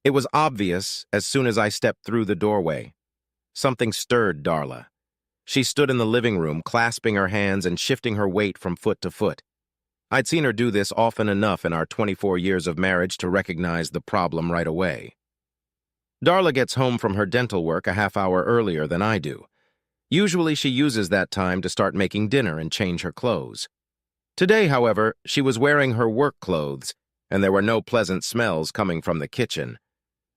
It was obvious as soon as I stepped through the doorway. Something stirred Darla. She stood in the living room, clasping her hands and shifting her weight from foot to foot. I'd seen her do this often enough in our 24 years of marriage to recognize the problem right away. Darla gets home from her dental work a half hour earlier than I do. Usually she uses that time to start making dinner and change her clothes. Today, however, she was wearing her work clothes, and there were no pleasant smells coming from the kitchen.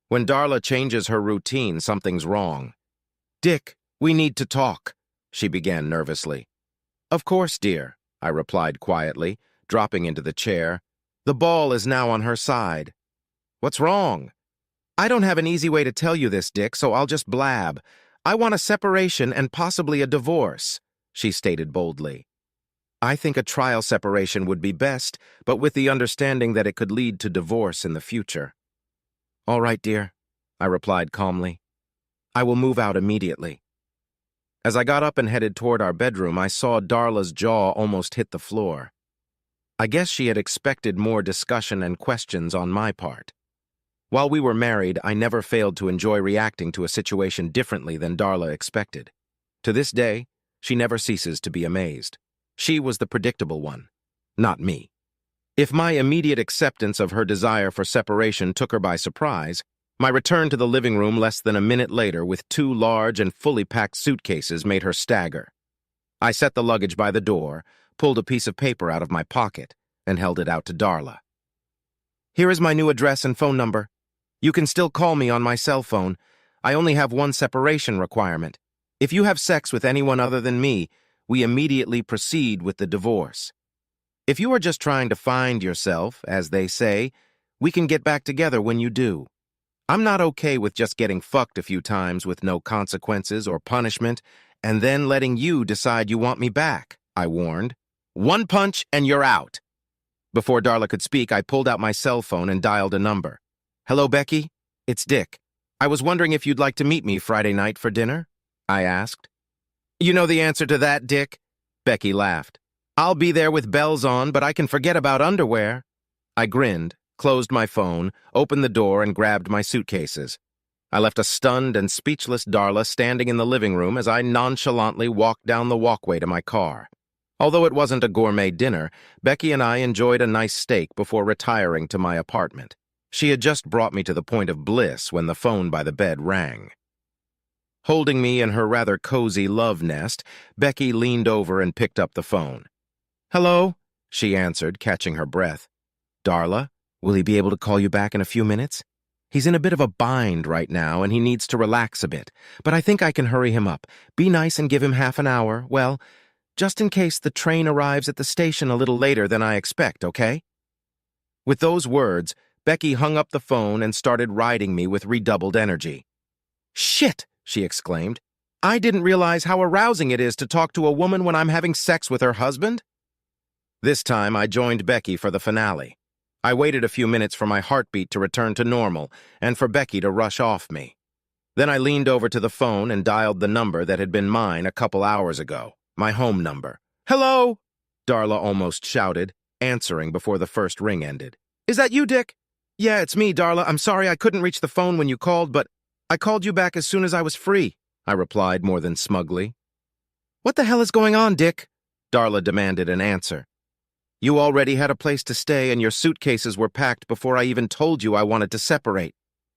When Darla changes her routine, something's wrong. "Dick, we need to talk," she began nervously. "Of course, dear," I replied quietly, dropping into the chair. The ball is now on her side. "What's wrong?" "I don't have an easy way to tell you this, Dick, so I'll just blab. I want a separation and possibly a divorce," she stated boldly. "I think a trial separation would be best, but with the understanding that it could lead to divorce in the future." "All right, dear," I replied calmly. "I will move out immediately." As I got up and headed toward our bedroom, I saw Darla's jaw almost hit the floor. I guess she had expected more discussion and questions on my part. While we were married, I never failed to enjoy reacting to a situation differently than Darla expected. To this day, she never ceases to be amazed. She was the predictable one, not me. If my immediate acceptance of her desire for separation took her by surprise, my return to the living room less than a minute later with 2 large and fully packed suitcases made her stagger. I set the luggage by the door, pulled a piece of paper out of my pocket, and held it out to Darla. "Here is my new address and phone number. You can still call me on my cell phone. I only have one separation requirement. If you have sex with anyone other than me, we immediately proceed with the divorce. If you are just trying to find yourself, as they say, we can get back together when you do. I'm not okay with just getting fucked a few times with no consequences or punishment, and then letting you decide you want me back," I warned. "One punch and you're out." Before Darla could speak, I pulled out my cell phone and dialed a number. "Hello, Becky? It's Dick. I was wondering if you'd like to meet me Friday night for dinner?" I asked. "You know the answer to that, Dick?" Becky laughed. "I'll be there with bells on, but I can forget about underwear." I grinned, closed my phone, opened the door, and grabbed my suitcases. I left a stunned and speechless Darla standing in the living room as I nonchalantly walked down the walkway to my car. Although it wasn't a gourmet dinner, Becky and I enjoyed a nice steak before retiring to my apartment. She had just brought me to the point of bliss when the phone by the bed rang. Holding me in her rather cozy love nest, Becky leaned over and picked up the phone. "Hello," she answered, catching her breath. "Darla, will he be able to call you back in a few minutes? He's in a bit of a bind right now and he needs to relax a bit, but I think I can hurry him up. Be nice and give him half an hour, well, just in case the train arrives at the station a little later than I expect, okay?" With those words, Becky hung up the phone and started riding me with redoubled energy. "Shit!" she exclaimed. "I didn't realize how arousing it is to talk to a woman when I'm having sex with her husband." This time, I joined Becky for the finale. I waited a few minutes for my heartbeat to return to normal and for Becky to rush off me. Then I leaned over to the phone and dialed the number that had been mine a couple hours ago, my home number. "Hello?" Darla almost shouted, answering before the first ring ended. "Is that you, Dick?" "Yeah, it's me, Darla. I'm sorry I couldn't reach the phone when you called, but I called you back as soon as I was free," I replied more than smugly. "What the hell is going on, Dick?" Darla demanded an answer. "You already had a place to stay and your suitcases were packed before I even told you I wanted to separate.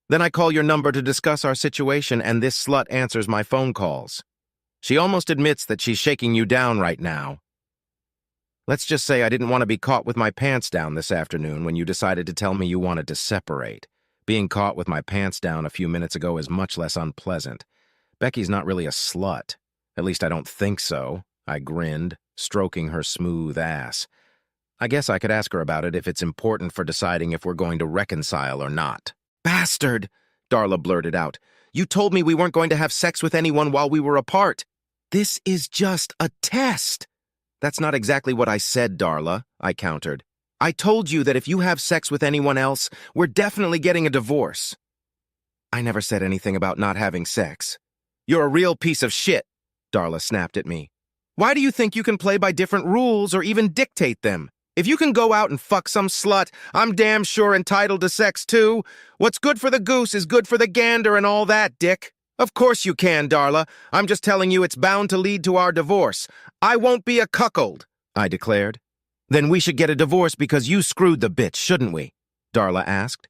Then I call your number to discuss our situation and this slut answers my phone calls. She almost admits that she's shaking you down right now. Let's just say I didn't want to be caught with my pants down this afternoon when you decided to tell me you wanted to separate. Being caught with my pants down a few minutes ago is much less unpleasant. Becky's not really a slut. At least I don't think so," I grinned, stroking her smooth ass. "I guess I could ask her about it if it's important for deciding if we're going to reconcile or not." "Bastard!" Darla blurted out. "You told me we weren't going to have sex with anyone while we were apart. This is just a test." "That's not exactly what I said, Darla," I countered. "I told you that if you have sex with anyone else, we're definitely getting a divorce." "I never said anything about not having sex." "You're a real piece of shit," Darla snapped at me. "Why do you think you can play by different rules or even dictate them? If you can go out and fuck some slut, I'm damn sure entitled to sex too. What's good for the goose is good for the gander and all that, Dick. Of course you can, Darla. I'm just telling you it's bound to lead to our divorce. I won't be a cuckold, I declared. Then we should get a divorce because you screwed the bitch, shouldn't we? Darla asked.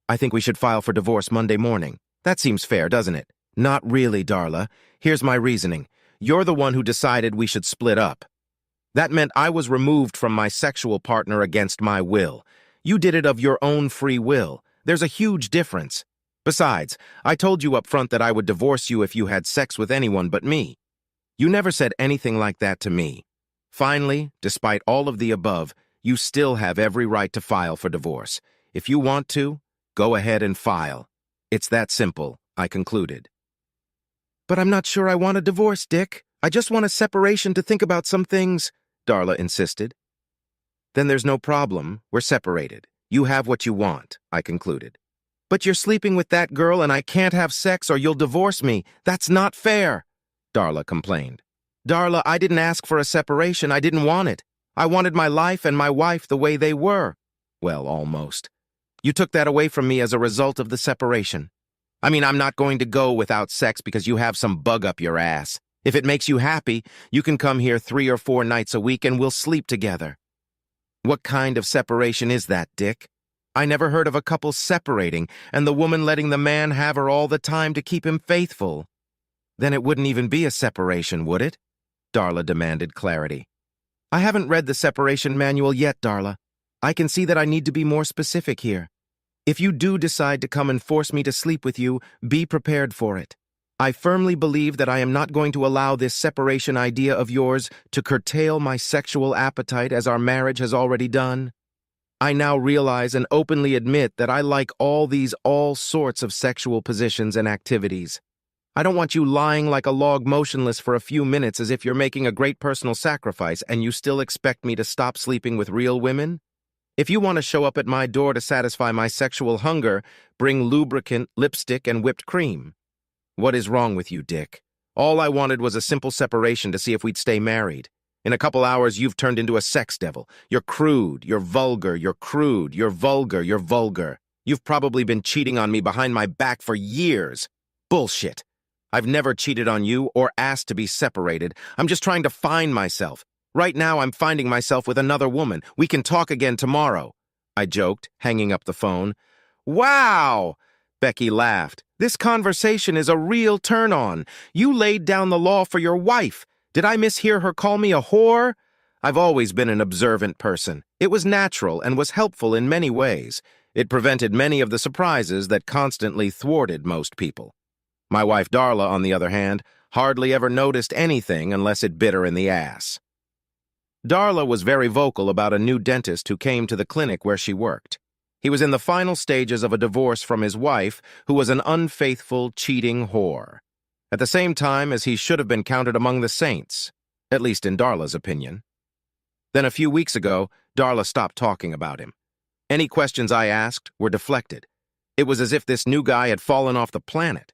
I think we should file for divorce Monday morning. That seems fair, doesn't it? Not really, Darla. Here's my reasoning. You're the one who decided we should split up. That meant I was removed from my sexual partner against my will. You did it of your own free will. There's a huge difference. Besides, I told you up front that I would divorce you if you had sex with anyone but me. You never said anything like that to me. Finally, despite all of the above, you still have every right to file for divorce. If you want to, go ahead and file. It's that simple, I concluded. But I'm not sure I want a divorce, Dick. I just want a separation to think about some things, Darla insisted. Then there's no problem. We're separated. You have what you want, I concluded. But you're sleeping with that girl and I can't have sex or you'll divorce me. That's not fair, Darla complained. Darla, I didn't ask for a separation. I didn't want it. I wanted my life and my wife the way they were. Well, almost. You took that away from me as a result of the separation. I mean, I'm not going to go without sex because you have some bug up your ass. If it makes you happy, you can come here 3 or 4 nights a week and we'll sleep together. What kind of separation is that, Dick? I never heard of a couple separating and the woman letting the man have her all the time to keep him faithful. Then it wouldn't even be a separation, would it? Darla demanded clarity. I haven't read the separation manual yet, Darla. I can see that I need to be more specific here. If you do decide to come and force me to sleep with you, be prepared for it. I firmly believe that I am not going to allow this separation idea of yours to curtail my sexual appetite as our marriage has already done. I now realize and openly admit that I like all sorts of sexual positions and activities. I don't want you lying like a log motionless for a few minutes as if you're making a great personal sacrifice and you still expect me to stop sleeping with real women? If you want to show up at my door to satisfy my sexual hunger, bring lubricant, lipstick, and whipped cream. What is wrong with you, Dick? All I wanted was a simple separation to see if we'd stay married. In a couple hours, you've turned into a sex devil. You're crude, you're vulgar, you're crude, you're vulgar, you're vulgar. You've probably been cheating on me behind my back for years. Bullshit. I've never cheated on you or asked to be separated. I'm just trying to find myself. Right now, I'm finding myself with another woman. We can talk again tomorrow, I joked, hanging up the phone. Wow! Becky laughed. This conversation is a real turn-on. You laid down the law for your wife. Did I mishear her call me a whore? I've always been an observant person. It was natural and was helpful in many ways. It prevented many of the surprises that constantly thwarted most people. My wife Darla, on the other hand, hardly ever noticed anything unless it bit her in the ass. Darla was very vocal about a new dentist who came to the clinic where she worked. He was in the final stages of a divorce from his wife, who was an unfaithful, cheating whore. At the same time as he should have been counted among the saints, at least in Darla's opinion. Then a few weeks ago, Darla stopped talking about him. Any questions I asked were deflected. It was as if this new guy had fallen off the planet.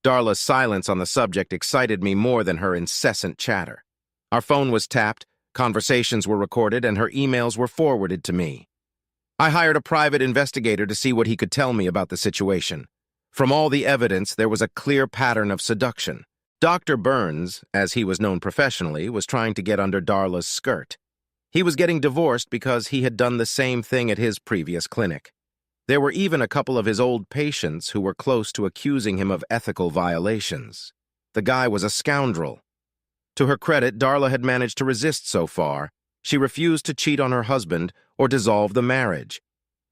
Darla's silence on the subject excited me more than her incessant chatter. Our phone was tapped, conversations were recorded, and her emails were forwarded to me. I hired a private investigator to see what he could tell me about the situation. From all the evidence, there was a clear pattern of seduction. Dr. Burns, as he was known professionally, was trying to get under Darla's skirt. He was getting divorced because he had done the same thing at his previous clinic. There were even a couple of his old patients who were close to accusing him of ethical violations. The guy was a scoundrel. To her credit, Darla had managed to resist so far. She refused to cheat on her husband or dissolve the marriage.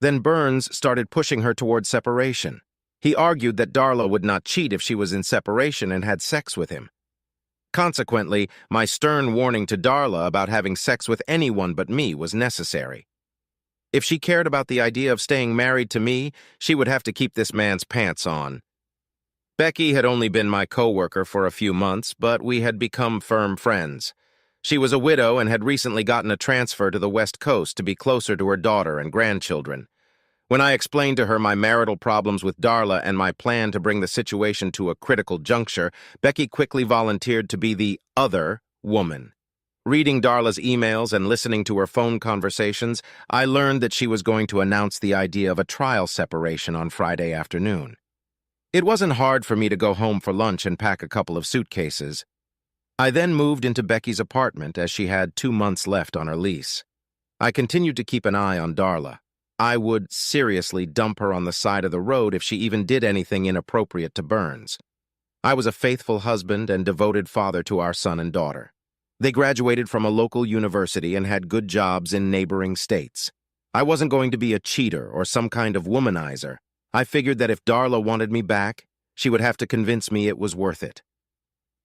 Then Burns started pushing her toward separation. He argued that Darla would not cheat if she was in separation and had sex with him. Consequently, my stern warning to Darla about having sex with anyone but me was necessary. If she cared about the idea of staying married to me, she would have to keep this man's pants on. Becky had only been my coworker for a few months, but we had become firm friends. She was a widow and had recently gotten a transfer to the West Coast to be closer to her daughter and grandchildren. When I explained to her my marital problems with Darla and my plan to bring the situation to a critical juncture, Becky quickly volunteered to be the other woman. Reading Darla's emails and listening to her phone conversations, I learned that she was going to announce the idea of a trial separation on Friday afternoon. It wasn't hard for me to go home for lunch and pack a couple of suitcases. I then moved into Becky's apartment as she had 2 months left on her lease. I continued to keep an eye on Darla. I would seriously dump her on the side of the road if she even did anything inappropriate to Burns. I was a faithful husband and devoted father to our son and daughter. They graduated from a local university and had good jobs in neighboring states. I wasn't going to be a cheater or some kind of womanizer. I figured that if Darla wanted me back, she would have to convince me it was worth it.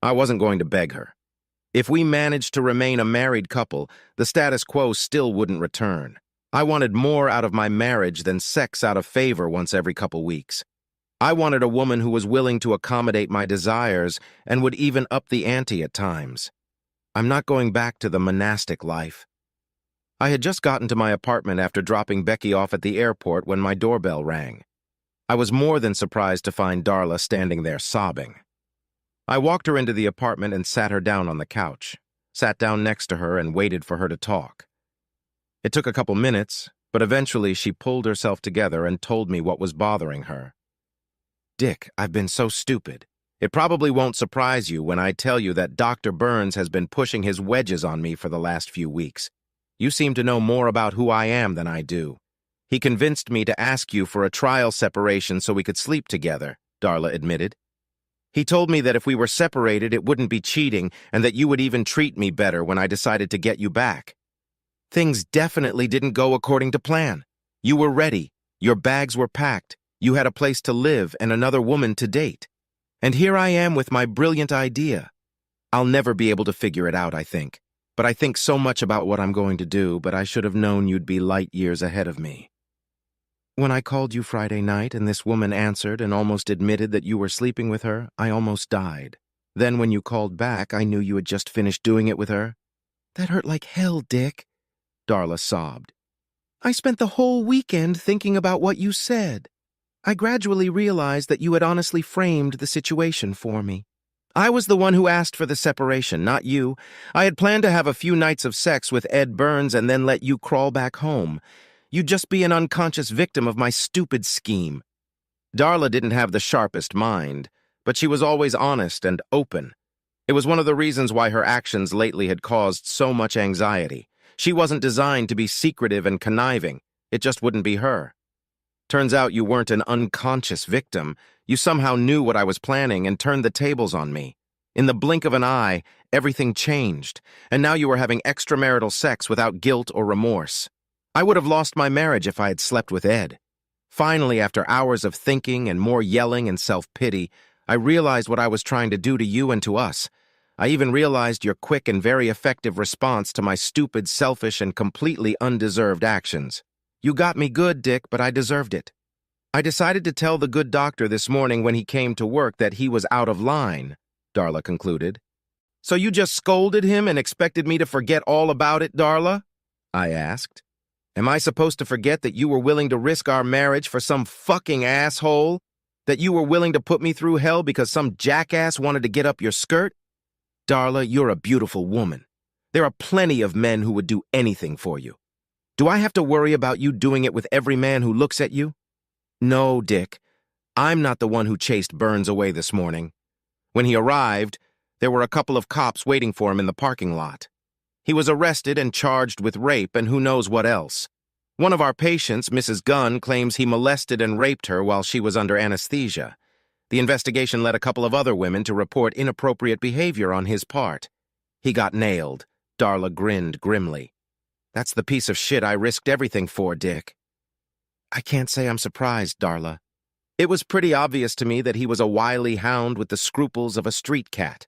I wasn't going to beg her. If we managed to remain a married couple, the status quo still wouldn't return. I wanted more out of my marriage than sex out of favor once every couple weeks. I wanted a woman who was willing to accommodate my desires and would even up the ante at times. I'm not going back to the monastic life. I had just gotten to my apartment after dropping Becky off at the airport when my doorbell rang. I was more than surprised to find Darla standing there sobbing. I walked her into the apartment and sat her down on the couch, sat down next to her and waited for her to talk. It took a couple minutes, but eventually she pulled herself together and told me what was bothering her. "Dick, I've been so stupid. It probably won't surprise you when I tell you that Dr. Burns has been pushing his wedges on me for the last few weeks. You seem to know more about who I am than I do. He convinced me to ask you for a trial separation so we could sleep together," Darla admitted. "He told me that if we were separated, it wouldn't be cheating and that you would even treat me better when I decided to get you back. Things definitely didn't go according to plan. You were ready. Your bags were packed. You had a place to live and another woman to date. And here I am with my brilliant idea. I'll never be able to figure it out, I think. But I think so much about what I'm going to do, but I should have known you'd be light years ahead of me. When I called you Friday night and this woman answered and almost admitted that you were sleeping with her, I almost died. Then when you called back, I knew you had just finished doing it with her. That hurt like hell, Dick," Darla sobbed. "I spent the whole weekend thinking about what you said. I gradually realized that you had honestly framed the situation for me. I was the one who asked for the separation, not you. I had planned to have a few nights of sex with Ed Burns and then let you crawl back home. You'd just be an unconscious victim of my stupid scheme." Darla didn't have the sharpest mind, but she was always honest and open. It was one of the reasons why her actions lately had caused so much anxiety. She wasn't designed to be secretive and conniving. It just wouldn't be her. Turns out you weren't an unconscious victim. You somehow knew what I was planning and turned the tables on me. In the blink of an eye, everything changed, and now you were having extramarital sex without guilt or remorse. I would have lost my marriage if I had slept with Ed. Finally, after hours of thinking and more yelling and self-pity, I realized what I was trying to do to you and to us. I even realized your quick and very effective response to my stupid, selfish, and completely undeserved actions. You got me good, Dick, but I deserved it. I decided to tell the good doctor this morning when he came to work that he was out of line," Darla concluded. "So you just scolded him and expected me to forget all about it, Darla?" I asked. "Am I supposed to forget that you were willing to risk our marriage for some fucking asshole? That you were willing to put me through hell because some jackass wanted to get up your skirt? Darla, you're a beautiful woman. There are plenty of men who would do anything for you. Do I have to worry about you doing it with every man who looks at you? No, Dick. I'm not the one who chased Burns away this morning. When he arrived, there were a couple of cops waiting for him in the parking lot. He was arrested and charged with rape and who knows what else. One of our patients, Mrs. Gunn, claims he molested and raped her while she was under anesthesia. The investigation led a couple of other women to report inappropriate behavior on his part. He got nailed. Darla grinned grimly. That's the piece of shit I risked everything for, Dick. I can't say I'm surprised, Darla. It was pretty obvious to me that he was a wily hound with the scruples of a street cat.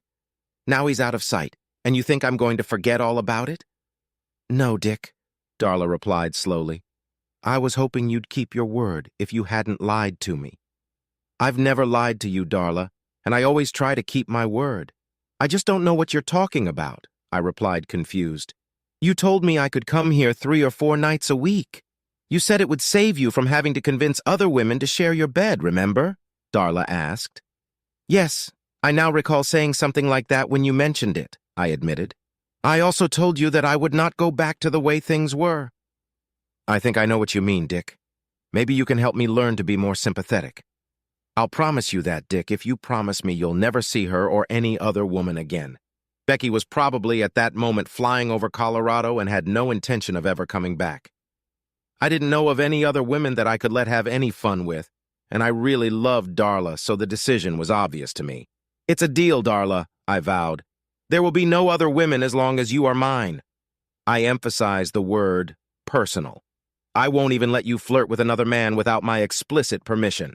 Now he's out of sight, and you think I'm going to forget all about it? No, Dick, Darla replied slowly. I was hoping you'd keep your word if you hadn't lied to me. I've never lied to you, Darla, and I always try to keep my word. I just don't know what you're talking about, I replied confused. You told me I could come here 3 or 4 nights a week. You said it would save you from having to convince other women to share your bed, remember? Darla asked. Yes, I now recall saying something like that when you mentioned it, I admitted. I also told you that I would not go back to the way things were. I think I know what you mean, Dick. Maybe you can help me learn to be more sympathetic. I'll promise you that, Dick, if you promise me you'll never see her or any other woman again. Becky was probably at that moment flying over Colorado and had no intention of ever coming back. I didn't know of any other women that I could let have any fun with, and I really loved Darla, so the decision was obvious to me. It's a deal, Darla, I vowed. There will be no other women as long as you are mine. I emphasized the word personal. I won't even let you flirt with another man without my explicit permission.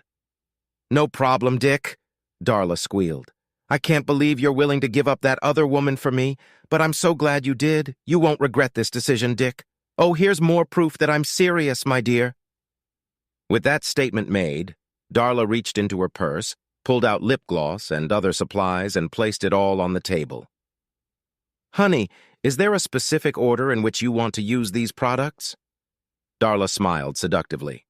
No problem, Dick, Darla squealed. I can't believe you're willing to give up that other woman for me, but I'm so glad you did. You won't regret this decision, Dick. Oh, here's more proof that I'm serious, my dear. With that statement made, Darla reached into her purse, pulled out lip gloss and other supplies, and placed it all on the table. Honey, is there a specific order in which you want to use these products? Darla smiled seductively.